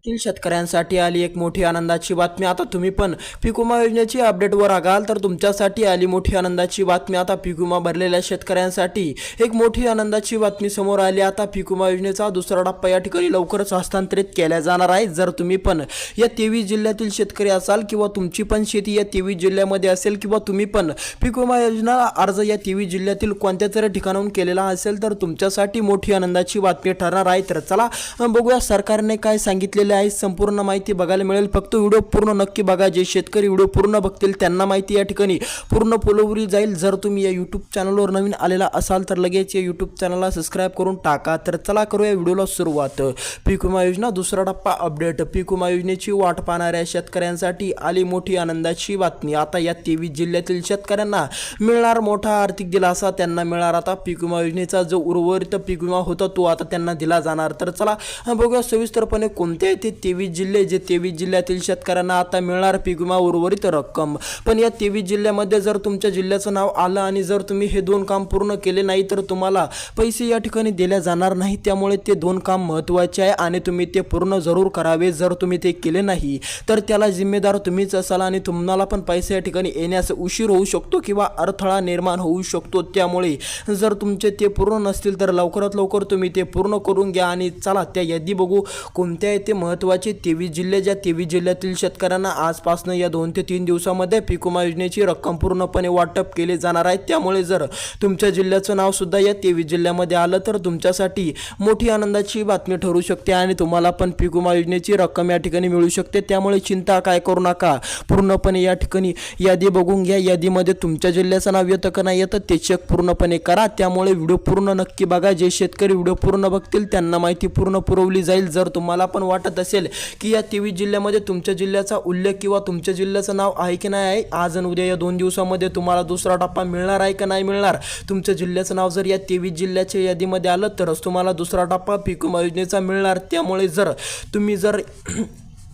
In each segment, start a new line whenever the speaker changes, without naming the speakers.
जिल्ह्यातील शेतकऱ्यांसाठी आली एक मोठी आनंदाची बातमी। आता तुम्ही पण पीक विमा योजनेची अपडेटवर आगाल तर तुमच्यासाठी आली मोठी आनंदाची बातमी। आता पीक विमा भरलेल्या शेतकऱ्यांसाठी एक मोठी आनंदाची बातमी समोर आली। आता पीक विमा योजनेचा दुसरा टप्पा या ठिकाणी लवकरच हस्तांतरित केला जाणार आहे। जर तुम्ही पण या 23 जिल्ह्यातील शेतकरी असाल किंवा तुमची पण शेती या 23 जिल्ह्यामध्ये असेल किंवा तुम्ही पण पीक विमा योजना अर्ज या 23 जिल्ह्यातील कोणत्या तरी ठिकाणाहून केलेला असेल तर तुमच्यासाठी मोठी आनंदाची बातमी ठरणार आहे। तर चला बघूया सरकारने काय सांगितलेले आहे, संपूर्ण माहिती बघायला मिळेल। फक्त व्हिडिओ पूर्ण नक्की बघा, जे शेतकरी व्हिडिओ पूर्ण बघतील त्यांना माहिती या ठिकाणी पूर्ण पुरवली जाईल। जर तुम्ही या यूट्यूब चॅनलवर नवीन आलेला असाल तर लगेच या यूट्यूब चॅनलला सबस्क्राइब करून टाका। तर चला करूया व्हिडिओला सुरुवात। पीक विमा योजना दुसरा टप्पा अपडेट। पीक विमा योजनेची वाट पाहणाऱ्या शेतकऱ्यांसाठी आली मोठी आनंदाची बातमी। आता या 23 जिल्ह्यातील शेतकऱ्यांना मिळणार मोठा आर्थिक दिलासा। त्यांना मिळणार आता पीक विमा योजनेचा जो उर्वरित पीक विमा होता तो आता त्यांना दिला जाणार। तर चला बघूया सविस्तरपणे कोणते ते 23 जिल्हे, जे 23 जिल्ह्यातील शेतकऱ्यांना आता मिळणार पीक विमा उर्वरित रक्कम। पण या 23 जिल्ह्यामध्ये जर तुमच्या जिल्ह्याचं नाव आलं आणि जर तुम्ही हे दोन काम पूर्ण केले नाही तर तुम्हाला पैसे या ठिकाणी दिले जाणार नाही। त्यामुळे ते दोन काम महत्त्वाचे आहे आणि तुम्ही ते पूर्ण जरूर करावे। जर तुम्ही ते केले नाही तर त्याला जिम्मेदार तुम्हीच असाल आणि तुम्हाला पण पैसे या ठिकाणी येण्यास उशीर होऊ शकतो किंवा अडथळा निर्माण होऊ शकतो। त्यामुळे जर तुमचे ते पूर्ण नसतील तर लवकरात लवकर तुम्ही ते पूर्ण करून घ्या। आणि चला त्या यादी बघू कोणत्या आहे ते महत्त्वाचे 23 जिल्हे, ज्या 23 जिल्ह्यातील शेतकऱ्यांना आजपासून या 2 ते 3 दिवसामध्ये पीक विमा योजनेची रक्कम पूर्णपणे वाटप केले जाणार आहे। त्यामुळे जर तुमच्या जिल्ह्याचं नाव सुद्धा या 23 जिल्ह्यामध्ये आलं तर तुमच्यासाठी मोठी आनंदाची बातमी ठरू शकते आणि तुम्हाला पण पीक विमा योजनेची रक्कम या ठिकाणी मिळू शकते। त्यामुळे चिंता काय करू नका, पूर्णपणे या ठिकाणी यादी बघून घ्या। यादीमध्ये तुमच्या जिल्ह्याचं नाव येतं का नाही येतं ते चेक पूर्णपणे करा। त्यामुळे व्हिडिओ पूर्ण नक्की बघा, जे शेतकरी व्हिडिओ पूर्ण बघतील त्यांना माहिती पूर्ण पुरवली जाईल। जर तुम्हाला पण वाटत असेल की या 23 जिल्ह्यामध्ये तुमच्या जिल्ह्याचा उल्लेख किंवा तुमच्या जिल्ह्याचं नाव आहे की नाही आहे, आज आणि उद्या या 2 दिवसामध्ये तुम्हाला दुसरा टप्पा मिळणार आहे का नाही मिळणार, तुमच्या जिल्ह्याचं नाव जर या 23 जिल्ह्याच्या यादीमध्ये आलं तरच तुम्हाला दुसरा टप्पा पीक विमा योजनेचा मिळणार। त्यामुळे जर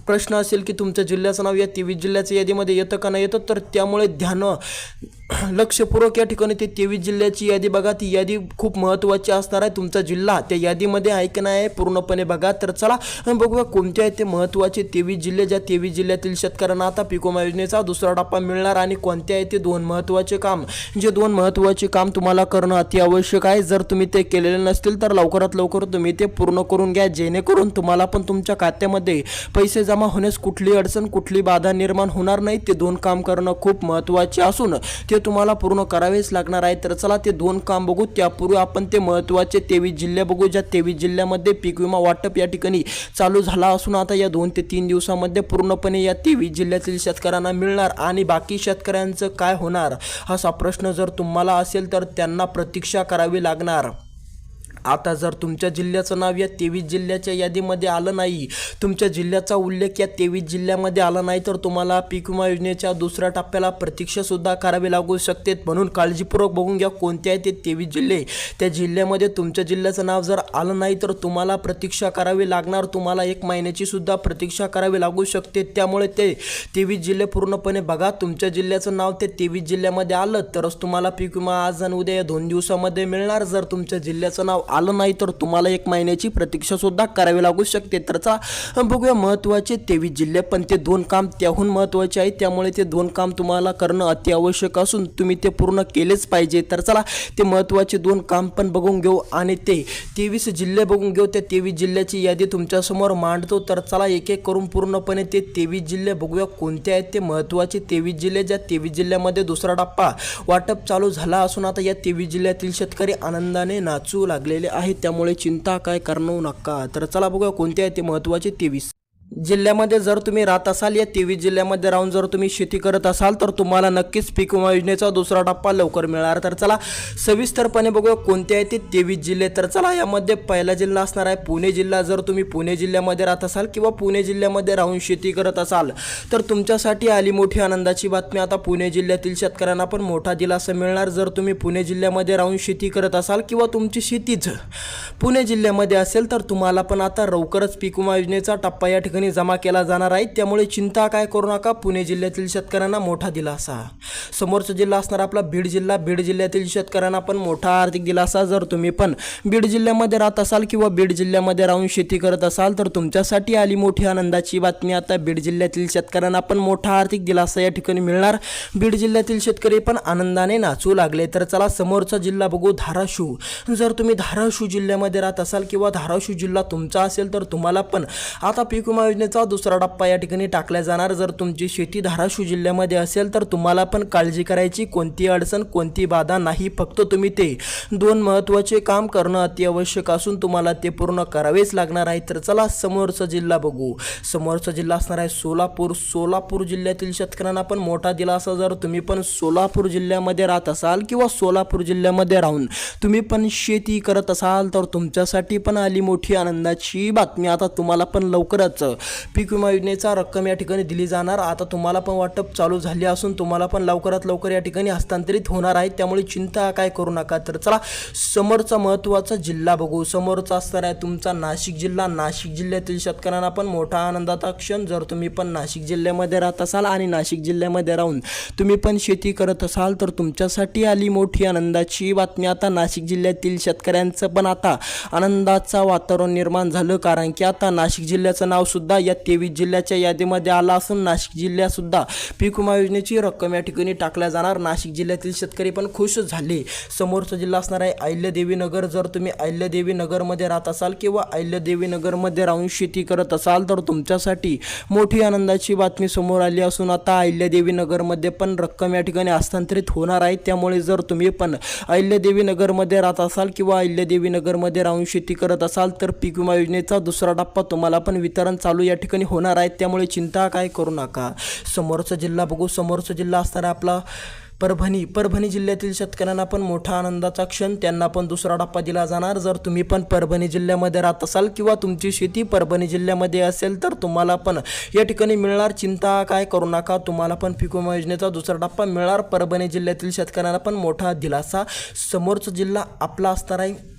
प्रश्न असेल की तुमच्या जिल्ह्याचं नाव या 23 जिल्ह्याच्या यादीमध्ये येतं का नाही येतं तर त्यामुळे लक्षपूर्वक या ठिकाणी ते 23 जिल्ह्याची यादी बघा। ती यादी खूप महत्त्वाची असणार आहे। तुमचा जिल्हा त्या यादीमध्ये आहे की नाही पूर्णपणे बघा। तर चला बघूया कोणते आहे ते महत्त्वाचे 23 जिल्हे, ज्या 23 जिल्ह्यातील शेतकऱ्यांना आता पीक विमा योजनेचा दुसरा टप्पा मिळणार आणि कोणते आहे ते 2 महत्त्वाचे काम, जे 2 महत्त्वाचे काम तुम्हाला करणं अति आवश्यक आहे। जर तुम्ही ते केलेले नसतील तर लवकरात लवकर तुम्ही ते पूर्ण करून घ्या, जेणेकरून तुम्हाला पण तुमच्या खात्यामध्ये पैसे जमा होण्यास कुठली अडचण कुठली बाधा निर्माण होणार नाही। ते 2 काम करणं खूप महत्त्वाचे असून ते तुम्हाला पूर्ण करावेच लागणार आहे। तर चला ते 2 काम बघू। त्यापूर्वी आपण ते महत्त्वाचे 23 जिल्हे बघू, ज्या 23 जिल्ह्यामध्ये पीक विमा वाटप या ठिकाणी चालू झाला असून आता या 2 ते 3 दिवसामध्ये पूर्णपणे या 23 जिल्ह्यातील शेतकऱ्यांना मिळणार। आणि बाकी शेतकऱ्यांचं काय होणार असा प्रश्न जर तुम्हाला असेल तर त्यांना प्रतीक्षा करावी लागणार। आता जर तुमच्या जिल्ह्याचं नाव या 23 जिल्ह्याच्या यादीमध्ये आलं नाही, तुमच्या जिल्ह्याचा उल्लेख या 23 जिल्ह्यामध्ये आला नाही तर तुम्हाला पीक विमा योजनेच्या दुसऱ्या टप्प्याला प्रतीक्षासुद्धा करावी लागू शकते। म्हणून काळजीपूर्वक बघून घ्या कोणते आहे ते 23 जिल्हे। त्या जिल्ह्यामध्ये तुमच्या जिल्ह्याचं नाव जर आलं नाही तर तुम्हाला प्रतीक्षा करावी लागणार, तुम्हाला 1 महिन्याची सुद्धा प्रतीक्षा करावी लागू शकते। त्यामुळे ते 23 जिल्हे पूर्णपणे बघा। तुमच्या जिल्ह्याचं नाव ते 23 जिल्ह्यामध्ये आलं तरच तुम्हाला पीक विमा आज आणि उद्या या 2 दिवसामध्ये मिळणार। जर तुमच्या जिल्ह्याचं नाव आलं नाही तर तुम्हाला 1 महिन्याची प्रतीक्षा सुद्धा करावी लागू शकते। तर चला बघूया महत्त्वाचे 23 जिल्हे, पण ते 2 काम त्याहून महत्त्वाचे आहेत। त्यामुळे ते 2 काम तुम्हाला करणं अति आवश्यक असून तुम्ही ते पूर्ण केलेच पाहिजे। तर चला ते महत्त्वाचे 2 काम पण बघून घेऊ आणि ते 23 जिल्हे बघून घेऊ। त्या 23 जिल्ह्याची यादी तुमच्यासमोर मांडतो। तर चला एक एक करून पूर्णपणे ते 23 जिल्हे बघूया कोणते आहेत ते महत्त्वाचे 23 जिल्हे, ज्या 23 जिल्ह्यामध्ये दुसरा टप्पा वाटप चालू झाला असून आता या 23 जिल्ह्यातील शेतकरी आनंदाने नाचू लागलेले आहे। त्यामुळे चिंता काय करू नका। तर चला बघूया कोणते आहे ते महत्त्वाचे 23 जिल्ह्यामध्ये। जर तुम्ही राहत असाल या 23 जिल्ह्यामध्ये राहून जर तुम्ही शेती करत असाल तर तुम्हाला नक्कीच पीक विमा योजनेचा दुसरा टप्पा लवकर मिळणार। तर चला सविस्तरपणे बघूया कोणते आहे ते 23 जिल्हे। तर चला यामध्ये पहिला जिल्हा असणार आहे पुणे जिल्हा। जर तुम्ही पुणे जिल्ह्यामध्ये राहत असाल किंवा पुणे जिल्ह्यामध्ये राहून शेती करत असाल तर तुमच्यासाठी आली मोठी आनंदाची बातमी। आता पुणे जिल्ह्यातील शेतकऱ्यांना पण मोठा दिलासा मिळणार। जर तुम्ही पुणे जिल्ह्यामध्ये राहून शेती करत असाल किंवा तुमची शेतीच पुणे जिल्ह्यामध्ये असेल तर तुम्हाला पण आता लवकरच पीक विमा योजनेचा टप्पा या ठिकाणी जमा केला जाणार आहे, त्यामुळे चिंता काय करू नका. पुणे जिल्ह्यातील शेतकऱ्यांना मोठा दिलासा. समोरचा जिल्हा असणार आपला बीड जिल्हा. बीड जिल्ह्यातील शेतकऱ्यांना पण मोठा आर्थिक दिलासा. जर तुम्ही पण बीड जिल्ह्यामध्ये राहत असाल किंवा बीड जिल्ह्यामध्ये राहून शेती करत असाल तर तुमच्यासाठी आली मोठी आनंदाची बातमी. आता बीड जिल्ह्यातील शेतकऱ्यांना पण मोठा आर्थिक दिलासा या ठिकाणी मिळणार. बीड जिल्ह्यातील शेतकरी पण आनंदाने नाचू लागले. तर चला समोरचा जिल्हा बघू, धाराशिव. जर तुम्ही धाराशिव जिल्ह्यामध्ये राहत असाल किंवा धाराशिव जिल्हा तुमचा असेल तर तुम्हाला पण आता पीक विमा योजनेचा दुसरा टप्पा या ठिकाणी टाकला जाणार. जर तुमची शेती धाराशिव जिल्ह्यामध्ये असेल तर तुम्हाला पण काळजी करायची कोणती अडचण कोणती बाधा नाही. फक्त तुम्ही ते दोन महत्त्वाचे काम करणं अत्यावश्यक असून तुम्हाला ते पूर्ण करावेच लागणार आहे. तर चला समोरचा जिल्हा बघू. समोरचा जिल्हा असणार आहे सोलापूर. सोलापूर जिल्ह्यातील शेतकऱ्यांना पण मोठा दिलासा. जर तुम्ही पण सोलापूर जिल्ह्यामध्ये राहत असाल किंवा सोलापूर जिल्ह्यामध्ये राहून तुम्ही पण शेती करत असाल तर तुमच्यासाठी पण आली मोठी आनंदाची बातमी. आता तुम्हाला पण लवकरच पीक विमा योजनेचा रक्कम या ठिकाणी दिली जाणार. आता तुम्हाला पण वाटप चालू झाले असून तुम्हाला पण लवकरात लवकर या ठिकाणी हस्तांतरित होणार आहे, त्यामुळे चिंता काय करू नका. तर चला समोरचा महत्त्वाचा जिल्हा बघू. समोरचा असणार आहे तुमचा नाशिक जिल्हा. नाशिक जिल्ह्यातील शेतकऱ्यांना पण मोठा आनंदाचा क्षण. जर तुम्ही पण नाशिक जिल्ह्यामध्ये राहत असाल आणि नाशिक जिल्ह्यामध्ये राहून तुम्ही पण शेती करत असाल तर तुमच्यासाठी आली मोठी आनंदाची बातमी. आता नाशिक जिल्ह्यातील शेतकऱ्यांचं पण आता आनंदाचा वातावरण निर्माण झालं, कारण की आता नाशिक जिल्ह्याचं नाव सुद्धा या 23 जिल्ह्याच्या यादीमध्ये आलं असून नाशिक जिल्ह्यासुद्धा पीक विमा योजनेची रक्कम या ठिकाणी टाकल्या जाणार. नाशिक जिल्ह्यातील शेतकरी पण खुश झाले. समोरचा जिल्हा असणार आहे अहिल्यादेवी नगर. जर तुम्ही अहिल्यादेवी नगरमध्ये राहत असाल किंवा अहिल्यादेवी नगरमध्ये राहून शेती करत असाल तर तुमच्यासाठी मोठी आनंदाची बातमी समोर आली असून आता अहिल्यादेवी नगरमध्ये पण रक्कम या ठिकाणी हस्तांतरित होणार आहे. त्यामुळे जर तुम्ही पण अहिल्यादेवी नगरमध्ये राहत असाल किंवा अहिल्यादेवी नगरमध्ये राहून शेती करत असाल तर पीक विमा योजनेचा दुसरा टप्पा तुम्हाला पण वितरण चालू या ठिकाणी होणार आहे, त्यामुळे चिंता काय करू नका. समोरचा जिल्हा बघू. समोरचा जिल्हा असणार आपला परभणी. परभणी जिल्ह्यातील शेतकऱ्यांना पण मोठा आनंदाचा क्षण. त्यांना पण दुसरा टप्पा दिला जाणार. जर तुम्ही पण परभणी जिल्ह्यामध्ये राहत असाल किंवा तुमची शेती परभणी जिल्ह्यामध्ये असेल तर तुम्हाला पण या ठिकाणी मिळणार. चिंता काय करू नका. तुम्हाला पण पीक विमा योजनेचा दुसरा टप्पा मिळणार. परभणी जिल्ह्यातील शेतकऱ्यांना पण मोठा दिलासा. समोरचा जिल्हा आपला असणार आहे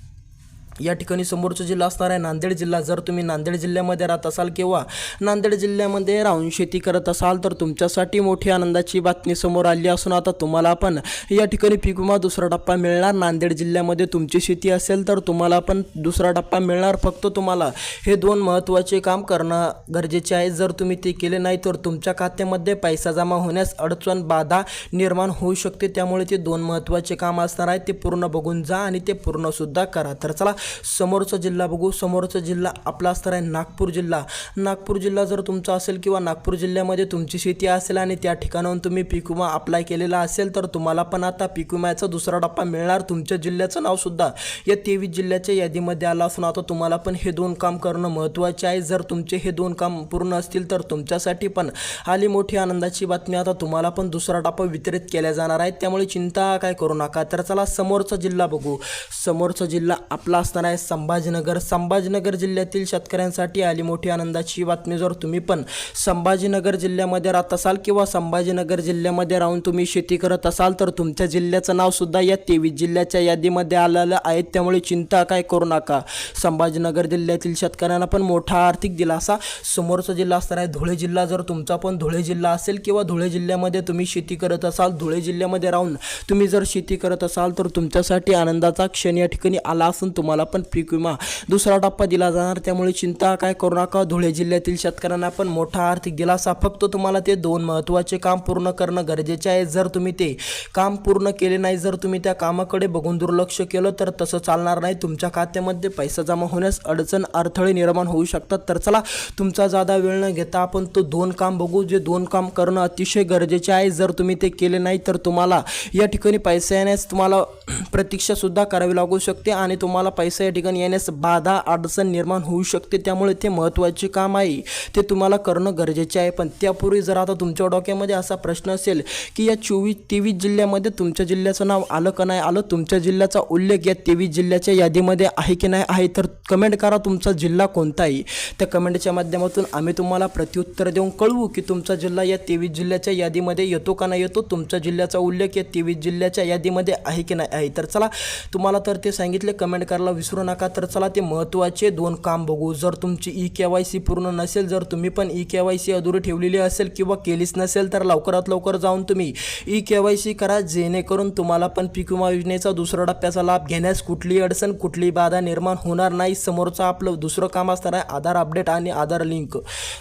या ठिकाणी समोरचा जिल्हा असणार आहे नांदेड जिल्हा. जर तुम्ही नांदेड जिल्ह्यामध्ये राहत असाल किंवा नांदेड जिल्ह्यामध्ये राहून शेती करत असाल तर तुमच्यासाठी मोठी आनंदाची बातमी समोर आली असून आता तुम्हाला पण या ठिकाणी पीक विमा दुसरा टप्पा मिळणार. नांदेड जिल्ह्यामध्ये तुमची शेती असेल तर तुम्हाला पण दुसरा टप्पा मिळणार. फक्त तुम्हाला हे दोन महत्त्वाचे काम करणं गरजेचे आहे. जर तुम्ही ते केले नाही तर तुमच्या खात्यामध्ये पैसा जमा होण्यास अडचण बाधा निर्माण होऊ शकते, त्यामुळे ते दोन महत्त्वाचे काम असणार आहे. ते पूर्ण बघून जा आणि ते पूर्णसुद्धा करा. तर चला समोरचा जिल्हा बघू. समोरचा जिल्हा आपला असणार आहे नागपूर जिल्हा. नागपूर जिल्हा जर तुमचा असेल किंवा नागपूर जिल्ह्यामध्ये तुमची शेती असेल आणि त्या ठिकाणाहून तुम्ही पीक विमा अप्लाय केलेला असेल तर तुम्हाला पण आता पीक विम्याचा दुसरा टप्पा मिळणार. तुमच्या जिल्ह्याचं नाव सुद्धा या 23 जिल्ह्याच्या यादीमध्ये आलं असून आता तुम्हाला पण हे दोन काम करणं महत्त्वाचे आहे. जर तुमचे हे दोन काम पूर्ण असतील तर तुमच्यासाठी पण आली मोठी आनंदाची बातमी. आता तुम्हाला पण दुसरा टप्पा वितरित केला जाणार आहे, त्यामुळे चिंता काय करू नका. तर चला समोरचा जिल्हा बघू. समोरचा जिल्हा आपला असणार आहे संभाजीनगर. संभाजीनगर जिल्ह्यातील शेतकऱ्यांसाठी आली मोठी आनंदाची बातमी. जर तुम्ही पण संभाजीनगर जिल्ह्यामध्ये राहत असाल किंवा संभाजीनगर जिल्ह्यामध्ये राहून तुम्ही शेती करत असाल तर तुमच्या जिल्ह्याचं नाव सुद्धा या 23 जिल्ह्याच्या यादीमध्ये आलेलं आहे, त्यामुळे चिंता काय करू नका. संभाजीनगर जिल्ह्यातील शेतकऱ्यांना पण मोठा आर्थिक दिलासा. समोरचा जिल्हा असणार आहे धुळे जिल्हा. जर तुमचा पण धुळे जिल्हा असेल किंवा धुळे जिल्ह्यामध्ये तुम्ही शेती करत असाल, धुळे जिल्ह्यामध्ये राहून तुम्ही जर शेती करत असाल तर तुमच्यासाठी आनंदाचा क्षण या ठिकाणी आला असून तुम्हाला पण पीक विमा दुसरा टप्पा दिला जाणार, त्यामुळे चिंता काय करू नका. धुळे जिल्ह्यातील शेतकऱ्यांना पण मोठा आर्थिक दिलासा. फक्त तुम्हाला ते दोन महत्त्वाचे काम पूर्ण करणं गरजेचे आहे. जर तुम्ही ते काम पूर्ण केले नाही, जर तुम्ही त्या कामाकडे बघून दुर्लक्ष केलं तर तसं चालणार नाही. तुमच्या खात्यामध्ये पैसा जमा होण्यास अडचण अडथळे निर्माण होऊ शकतात. तर चला तुमचा जादा वेळ न घेता आपण तो दोन काम बघू, जे दोन काम करणं अतिशय गरजेचे आहे. जर तुम्ही ते केले नाही तर तुम्हाला या ठिकाणी पैसा येण्यास तुम्हाला प्रतीक्षासुद्धा करावी लागू शकते आणि तुम्हाला पैसा या ठिकाणी येण्यास बाधा अडचण निर्माण होऊ शकते. त्यामुळे ते महत्त्वाचे काम आहे, ते तुम्हाला करणं गरजेचे आहे. पण त्यापूर्वी जर आता तुमच्या डोक्यामध्ये असा प्रश्न असेल की या 23 जिल्ह्यामध्ये तुमच्या जिल्ह्याचं नाव आलं का नाही आलं, तुमच्या जिल्ह्याचा उल्लेख या 23 जिल्ह्याच्या यादीमध्ये आहे की नाही आहे, तर कमेंट करा तुमचा जिल्हा कोणता आहे. त्या कमेंटच्या माध्यमातून आम्ही तुम्हाला प्रत्युत्तर देऊन कळवू की तुमचा जिल्हा या 23 जिल्ह्याच्या यादीमध्ये येतो का नाही येतो, तुमच्या जिल्ह्याचा उल्लेख या 23 जिल्ह्याच्या यादीमध्ये आहे की नाही आहे. तर चला तुम्हाला तर ते सांगितले, कमेंट करायला विसरू नका. तर चला ते महत्त्वाचे 2 काम बघू. जर तुमची EKYC पूर्ण नसेल, जर तुम्ही पण EKYC अधुरी ठेवलेली असेल किंवा केलीच नसेल तर लवकरात लवकर जाऊन तुम्ही EKYC करा, जेणेकरून तुम्हाला पण पीक विमा योजनेचा दुसरा टप्प्याचा लाभ घेण्यास कुठलीही अडचण कुठलीही बाधा निर्माण होणार नाही. समोरचं आपलं दुसरं काम असणार आहे आधार अपडेट आणि आधार लिंक.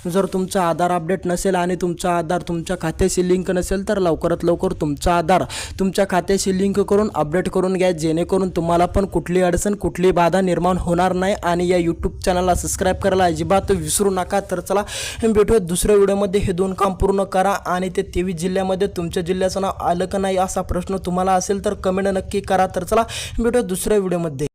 जर तुमचा आधार अपडेट नसेल आणि तुमचा आधार तुमच्या खात्याशी लिंक नसेल तर लवकरात लवकर तुमचा आधार तुमच्या खात्याशी लिंक करून अपडेट करून घ्या, जेणेकरून तुम्हाला पण कुठली अडचण कुठली बाधा निर्माण होणार नाही. आणि या यूट्यूब चॅनलला सबस्क्राईब करायला अजिबात विसरू नका. तर चला भेटूया दुसऱ्या व्हिडिओमध्ये. हे 2 काम पूर्ण करा. आणि ते 23 जिल्ह्यामध्ये तुमच्या जिल्ह्याचं नाव आलं का नाही असा प्रश्न तुम्हाला असेल तर कमेंट नक्की करा. तर चला भेटूया दुसऱ्या व्हिडिओमध्ये.